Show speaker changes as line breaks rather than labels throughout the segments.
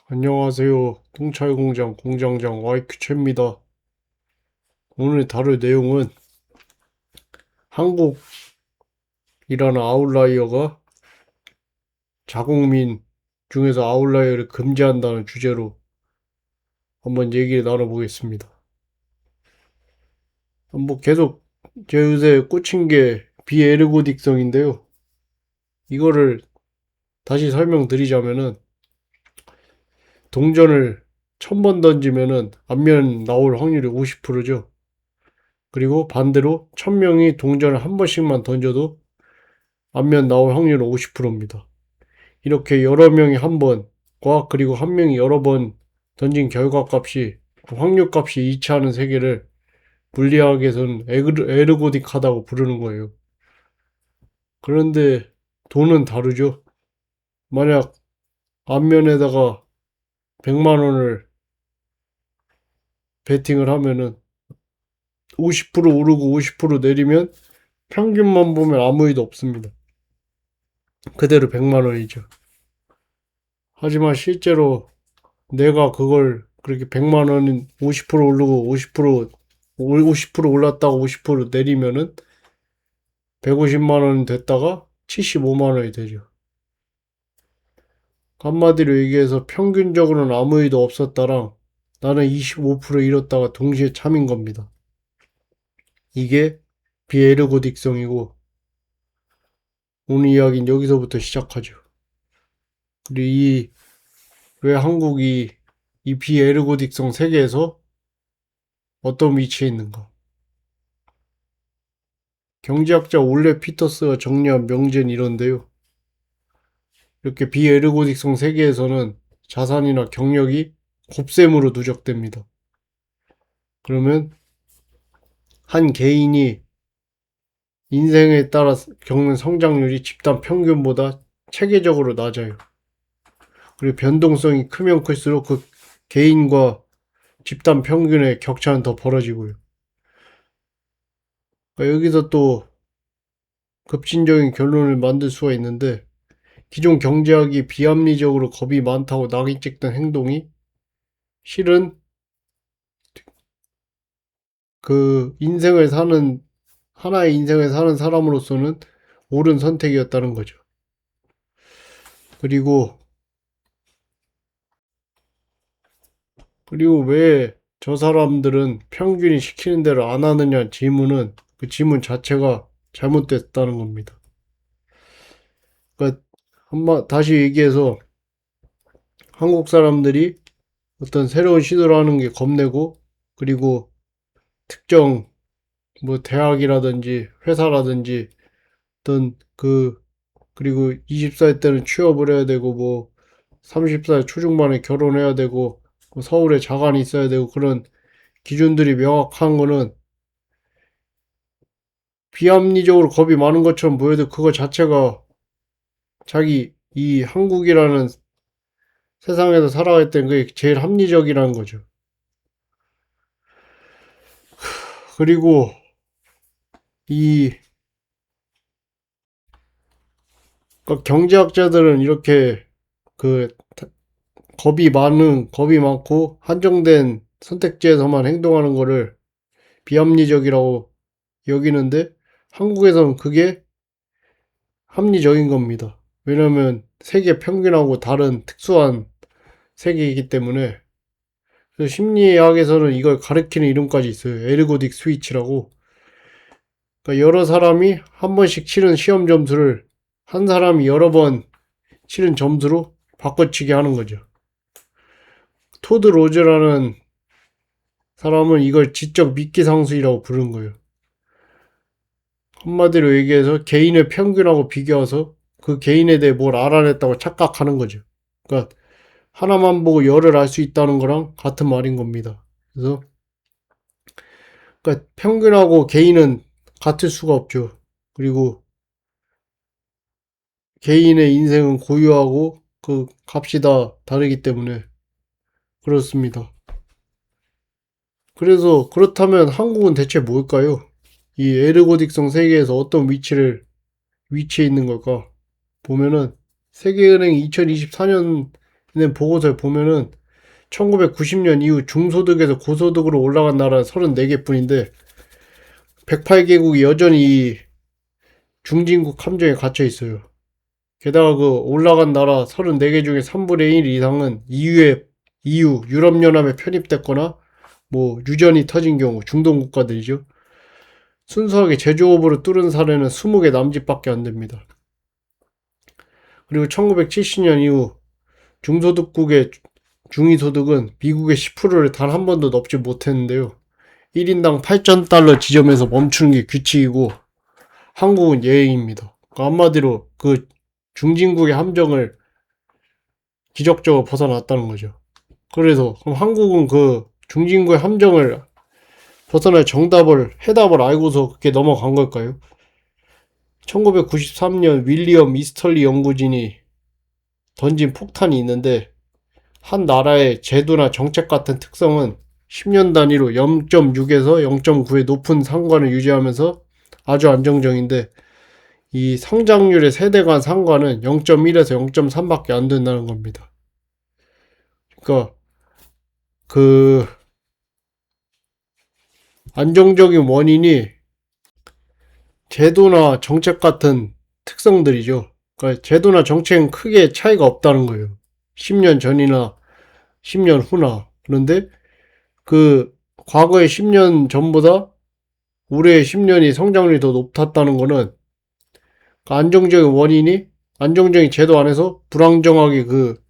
안녕하세요. 통찰공장 공장장 YQ채입니다. 오늘 다룰 내용은 한국이라는 아웃라이어가 자국민 중에서 아웃라이어를 금지한다는 주제로 한번 얘기를 나눠보겠습니다. 뭐 계속 제 요새 꽂힌 게 비에르고딕성인데요. 이거를 다시 설명드리자면은 동전을 1000번 던지면은 앞면 나올 확률이 50%죠. 그리고 반대로 1000명이 동전을 한 번씩만 던져도 앞면 나올 확률은 50%입니다. 이렇게 여러 명이 한 번과 그리고 한 명이 여러 번 던진 결과값이 그 확률값이 일치하는 세계를 물리학에서는 에르고딕하다고 부르는 거예요. 그런데 돈은 다르죠. 만약 앞면에다가 100만 원을 베팅을 하면은 50% 오르고 50% 내리면 평균만 보면 아무 일도 없습니다. 그대로 100만 원이죠. 하지만 실제로 내가 그걸 그렇게 100만 원인 50% 오르고 50% 올랐다가 50% 내리면은 150만 원 됐다가 75만 원이 되죠. 한마디로 얘기해서 평균적으로는 아무 일도 없었다랑 나는 25% 잃었다가 동시에 참인 겁니다. 이게 비에르고딕성이고 오늘 이야기는 여기서부터 시작하죠. 그리고 왜 한국이 이 비에르고딕성 세계에서 어떤 위치에 있는가? 경제학자 올레 피터스가 정리한 명제는 이런데요. 이렇게 비에르고딕성 세계에서는 자산이나 경력이 곱셈으로 누적됩니다. 그러면 한 개인이 인생에 따라 겪는 성장률이 집단 평균보다 체계적으로 낮아요. 그리고 변동성이 크면 클수록 그 개인과 집단 평균의 격차는 더 벌어지고요. 그러니까 여기서 또 급진적인 결론을 만들 수가 있는데 기존 경제학이 비합리적으로 겁이 많다고 낙인 찍던 행동이 실은 그 하나의 인생을 사는 사람으로서는 옳은 선택이었다는 거죠. 그리고, 그리고 왜 저 사람들은 평균이 시키는 대로 안 하느냐 질문은 그 질문 자체가 잘못됐다는 겁니다. 그러니까 다시 얘기해서 한국 사람들이 어떤 새로운 시도를 하는 게 겁내고 그리고 특정 뭐 대학이라든지 회사라든지 어떤 그리고 20살 때는 취업을 해야 되고 뭐 30살 초중반에 결혼해야 되고 뭐 서울에 자간이 있어야 되고 그런 기준들이 명확한 거는 비합리적으로 겁이 많은 것처럼 보여도 그거 자체가 자기 이 한국이라는 세상에서 살아갈 땐 그게 제일 합리적이라는 거죠. 그리고 이 그러니까 경제학자들은 이렇게 그 겁이 많고 한정된 선택지에서만 행동하는 거를 비합리적이라고 여기는데 한국에서는 그게 합리적인 겁니다. 왜냐면 세계 평균하고 다른 특수한 세계이기 때문에. 그래서 심리학에서는 이걸 가리키는 이름까지 있어요. 에르고딕 스위치라고. 그러니까 여러 사람이 한 번씩 치른 시험 점수를 한 사람이 여러 번 치른 점수로 바꿔치기 하는 거죠. 토드 로즈라는 사람은 이걸 지적 미끼상수이라고 부르는 거예요. 한마디로 얘기해서 개인의 평균하고 비교해서 그 개인에 대해 뭘 알아냈다고 착각하는 거죠. 그러니까 하나만 보고 열을 알 수 있다는 거랑 같은 말인 겁니다. 그래서 그러니까 평균하고 개인은 같을 수가 없죠. 그리고 개인의 인생은 고유하고 그 값이 다 다르기 때문에 그렇습니다. 그래서 그렇다면 한국은 대체 뭘까요? 이 에르고딕성 세계에서 어떤 위치에 있는 걸까? 보면은 세계은행이 2024년에 보고서에 보면은 1990년 이후 중소득에서 고소득으로 올라간 나라는 34개 뿐인데 108개국이 여전히 이 중진국 함정에 갇혀 있어요. 게다가 그 올라간 나라 34개 중에 3분의 1 이상은 EU, 유럽연합에 편입됐거나 뭐 유전이 터진 경우 중동 국가들이죠. 순수하게 제조업으로 뚫은 사례는 20개 남짓밖에 안 됩니다. 그리고 1970년 이후 중소득국의 중위소득은 미국의 10%를 단 한 번도 넘지 못했는데요. 1인당 8,000달러 지점에서 멈추는 게 규칙이고 한국은 예외입니다. 그러니까 한마디로 그 중진국의 함정을 기적적으로 벗어났다는 거죠. 그래서 그럼 한국은 그 중진국의 함정을 벗어날 해답을 알고서 그렇게 넘어간 걸까요? 1993년 윌리엄 이스털리 연구진이 던진 폭탄이 있는데 한 나라의 제도나 정책 같은 특성은 10년 단위로 0.6에서 0.9의 높은 상관을 유지하면서 아주 안정적인데 이 성장률의 세대 간 상관은 0.1에서 0.3밖에 안 된다는 겁니다. 그러니까 그 안정적인 원인이 제도나 정책 같은 특성들이죠. 그러니까 제도나 정책은 크게 차이가 없다는 거예요. 10년 전이나 10년 후나. 그런데 그 과거의 10년 전보다 올해의 10년이 성장률이 더 높았다는 거는 안정적인 원인이 안정적인 제도 안에서 불안정하게 그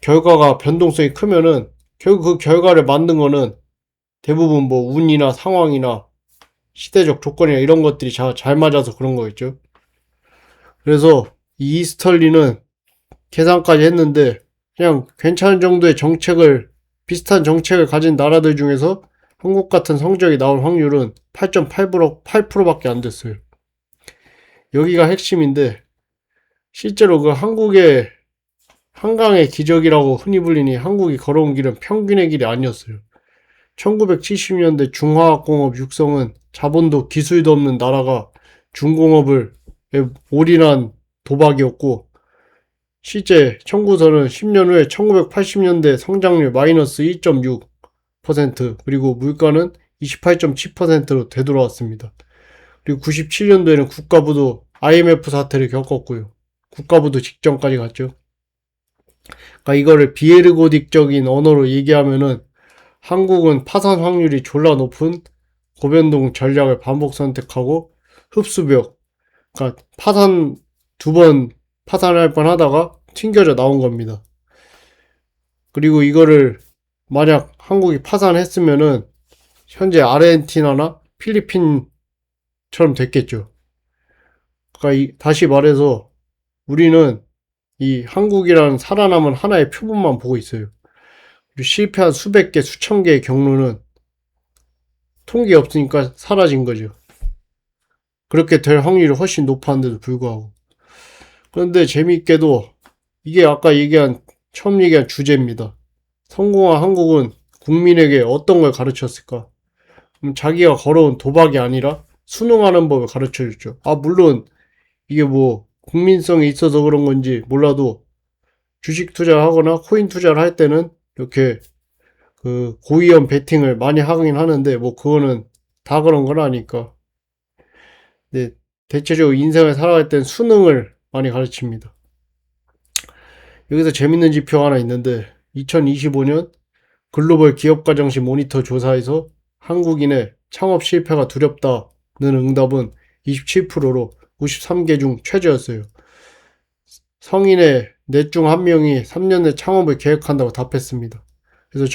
결과가 변동성이 크면은 결국 그 결과를 만든 거는 대부분 뭐 운이나 상황이나 시대적 조건이나 이런 것들이 잘 맞아서 그런 거겠죠. 그래서 이 이스털리는 계산까지 했는데 그냥 괜찮은 정도의 비슷한 정책을 가진 나라들 중에서 한국 같은 성적이 나올 확률은 8.8%밖에 안 됐어요. 여기가 핵심인데 실제로 그 한강의 기적이라고 흔히 불리니 한국이 걸어온 길은 평균의 길이 아니었어요. 1970년대 중화학공업 육성은 자본도 기술도 없는 나라가 중공업을 올인한 도박이었고 실제 청구서는 10년 후에 1980년대 성장률 마이너스 1.6% 그리고 물가는 28.7%로 되돌아왔습니다. 그리고 97년도에는 국가부도 IMF 사태를 겪었고요. 국가부도 직전까지 갔죠. 그러니까 이거를 비에르고딕적인 언어로 얘기하면은 한국은 파산 확률이 졸라 높은 고변동 전략을 반복 선택하고 흡수벽, 그러니까 두 번 파산할 뻔 하다가 튕겨져 나온 겁니다. 그리고 이거를 만약 한국이 파산했으면은 현재 아르헨티나나 필리핀처럼 됐겠죠. 그러니까 다시 말해서 우리는 이 한국이라는 살아남은 하나의 표본만 보고 있어요. 실패한 수백 개, 수천 개의 경로는 통계 없으니까 사라진 거죠. 그렇게 될 확률이 훨씬 높았는데도 불구하고. 그런데 재미있게도 이게 아까 처음 얘기한 주제입니다. 성공한 한국은 국민에게 어떤 걸 가르쳤을까? 자기가 걸어온 도박이 아니라 순응하는 법을 가르쳐 줬죠. 물론 이게 뭐 국민성이 있어서 그런 건지 몰라도 주식 투자를 하거나 코인 투자를 할 때는 이렇게 그 고위험 베팅을 많이 하긴 하는데 뭐 그거는 다 그런 건 아니까. 네, 대체적으로 인생을 살아갈 땐 수능을 많이 가르칩니다. 여기서 재밌는 지표 하나 있는데 2025년 글로벌 기업가정시 모니터 조사에서 한국인의 창업 실패가 두렵다는 응답은 27%로 53개 중 최저였어요. 성인의 넷 중 한 명이 3년 내 창업을 계획한다고 답했습니다. 그래서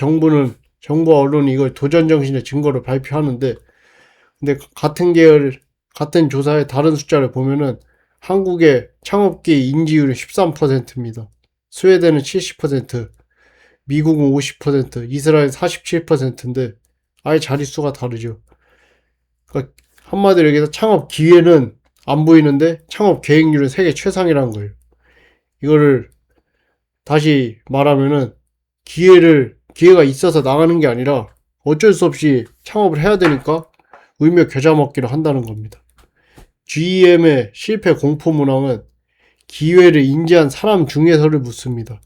정부와 언론이 이걸 도전정신의 증거를 발표하는데 근데 같은 조사의 다른 숫자를 보면은 한국의 창업기 인지율은 13%입니다. 스웨덴은 70%, 미국은 50%, 이스라엘 47%인데 아예 자릿수가 다르죠. 그러니까 한마디로 얘기해서 창업 기회는 안 보이는데 창업 계획률은 세계 최상이라는 거예요. 이거를 다시 말하면은 기회가 있어서 나가는 게 아니라 어쩔 수 없이 창업을 해야 되니까 의미 겨자 먹기를 한다는 겁니다. GM의 실패 공포 문항은 기회를 인지한 사람 중에서를 묻습니다.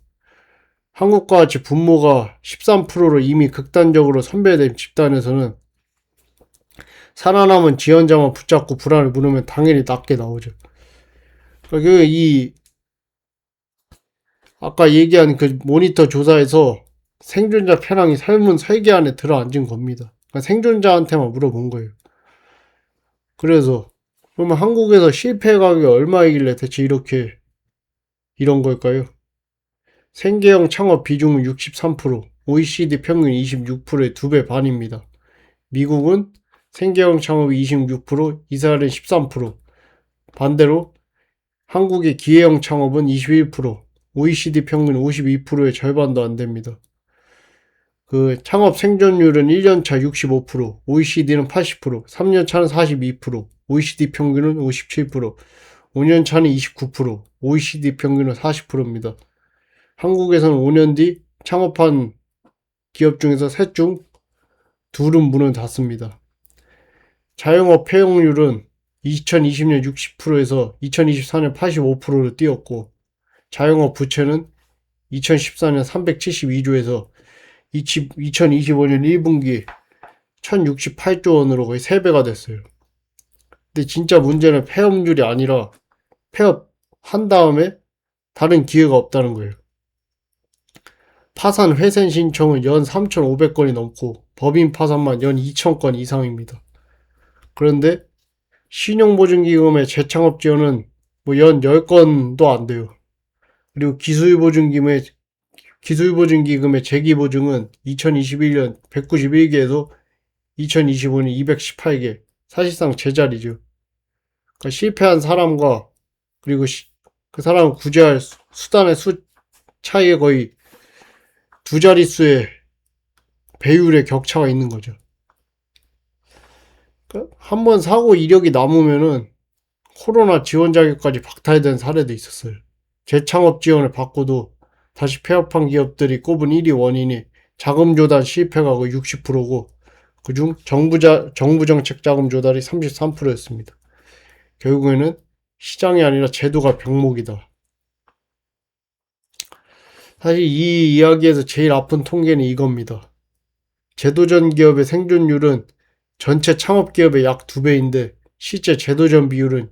한국과 같이 분모가 13%로 이미 극단적으로 선별된 집단에서는 살아남은 지원자만 붙잡고 불안을 물으면 당연히 낮게 나오죠. 그러니까 아까 얘기한 그 모니터 조사에서 생존자 편향이 설문 설계 안에 들어앉은 겁니다. 그러니까 생존자한테만 물어본 거예요. 그래서 그러면 한국에서 실패 가격이 얼마이길래 대체 이런 걸까요? 생계형 창업 비중은 63%, OECD 평균 26%의 2배 반입니다. 미국은 생계형 창업이 26%, 이스라엘은 13%. 반대로 한국의 기회형 창업은 21%, OECD 평균 52%의 절반도 안 됩니다. 그 창업 생존율은 1년차 65%, OECD는 80%, 3년차는 42%, OECD 평균은 57%, 5년차는 29%, OECD 평균은 40%입니다. 한국에서는 5년 뒤 창업한 기업 중에서 셋 중 둘은 문을 닫습니다. 자영업 폐업률은 2020년 60%에서 2024년 85%로 뛰었고, 자영업 부채는 2014년 372조에서 2025년 1분기 1068조 원으로 거의 3배가 됐어요. 근데 진짜 문제는 폐업률이 아니라 폐업한 다음에 다른 기회가 없다는 거예요. 파산 회생 신청은 연 3,500건이 넘고 법인 파산만 연 2,000건 이상입니다. 그런데 신용보증기금의 재창업 지원은 뭐 연 10건도 안 돼요. 그리고 기술보증기금의 재기보증은 2021년 191개에서 2025년 218개. 사실상 제자리죠. 그러니까 실패한 사람과 그리고 그 사람을 구제할 수단의 차이에 거의 두 자릿수의 배율의 격차가 있는 거죠. 그러니까 한번 사고 이력이 남으면은 코로나 지원 자격까지 박탈된 사례도 있었어요. 재창업 지원을 받고도 다시 폐업한 기업들이 꼽은 1위 원인이 자금 조달 실패가 거의 60%고 그중 정부 정책 자금 조달이 33%였습니다. 결국에는 시장이 아니라 제도가 병목이다. 사실 이 이야기에서 제일 아픈 통계는 이겁니다. 제도전 기업의 생존율은 전체 창업 기업의 약 2배인데 실제 제도전 비율은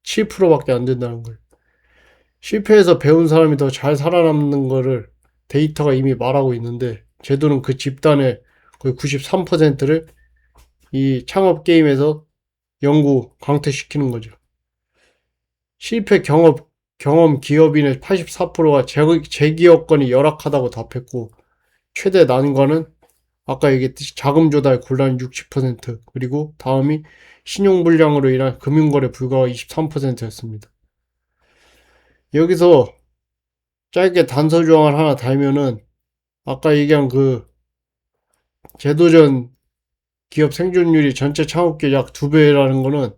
7%밖에 안 된다는 거예요. 실패해서 배운 사람이 더 잘 살아남는 거를 데이터가 이미 말하고 있는데 제도는 그 집단의 거의 93%를 이 창업 게임에서 강퇴시키는 거죠. 실패 경험 기업인의 84%가 재기업권이 열악하다고 답했고 최대 난관은 아까 얘기했듯이 자금 조달 곤란 60% 그리고 다음이 신용불량으로 인한 금융거래 불가가 23%였습니다. 여기서 짧게 단서 조항을 하나 달면은 아까 얘기한 그 제도전 기업 생존율이 전체 창업기업 약 2배라는 거는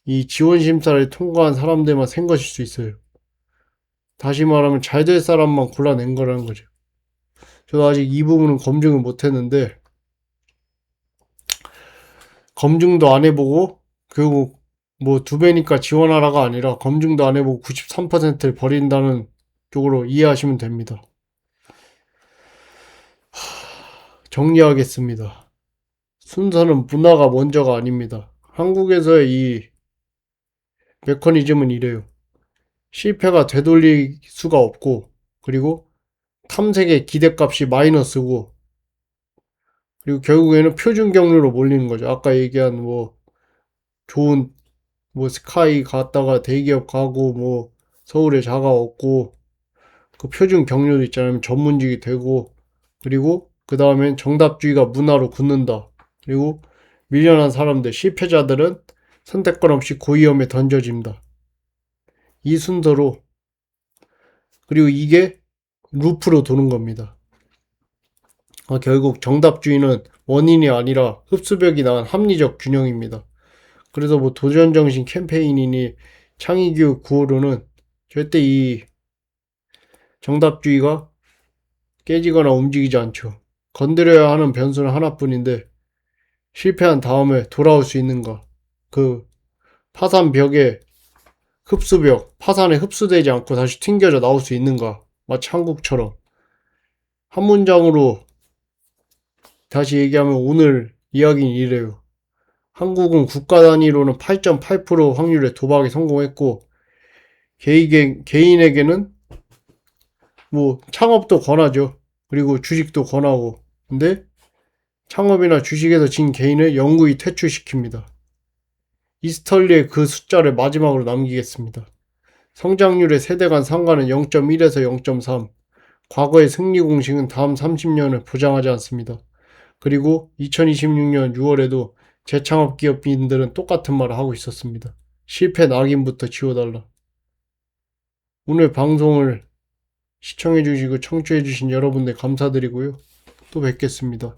이 지원 심사를 통과한 사람들만 센 것일 수 있어요. 다시 말하면 잘 될 사람만 골라낸 거라는 거죠. 저도 아직 이 부분은 검증을 못했는데 검증도 안 해보고 결국 뭐 2배니까 지원하라가 아니라 검증도 안 해보고 93%를 버린다는 쪽으로 이해하시면 됩니다. 정리하겠습니다. 순서는 문화가 먼저가 아닙니다. 한국에서의 이 메커니즘은 이래요. 실패가 되돌릴 수가 없고 그리고 탐색의 기대값이 마이너스고 그리고 결국에는 표준 경로로 몰리는 거죠. 아까 얘기한 뭐 좋은 뭐 스카이 갔다가 대기업 가고 뭐 서울에 자가 얻고 그 표준 경로도 있잖아요. 전문직이 되고 그리고 그 다음엔 정답주의가 문화로 굳는다. 그리고 밀려난 사람들 실패자들은 선택권 없이 고위험에 던져진다. 이 순서로 그리고 이게 루프로 도는 겁니다. 결국 정답주의는 원인이 아니라 흡수벽이 낳은 합리적 균형입니다. 그래서 뭐 도전정신 캠페인이니 창의교육 구호로는 절대 이 정답주의가 깨지거나 움직이지 않죠. 건드려야 하는 변수는 하나뿐인데 실패한 다음에 돌아올 수 있는가. 그 파산벽에 파산에 흡수되지 않고 다시 튕겨져 나올 수 있는가. 마치 한국처럼. 한 문장으로 다시 얘기하면 오늘 이야기는 이래요. 한국은 국가 단위로는 8.8% 확률의 도박에 성공했고, 개인에게는 뭐 창업도 권하죠. 그리고 주식도 권하고. 근데 창업이나 주식에서 진 개인을 영구히 퇴출시킵니다. 이스털리의 그 숫자를 마지막으로 남기겠습니다. 성장률의 세대 간 상관은 0.1에서 0.3. 과거의 승리 공식은 다음 30년을 보장하지 않습니다. 그리고 2026년 6월에도 재창업 기업인들은 똑같은 말을 하고 있었습니다. 실패 낙인부터 지워달라. 오늘 방송을 시청해주시고 청취해주신 여러분들 감사드리고요. 또 뵙겠습니다.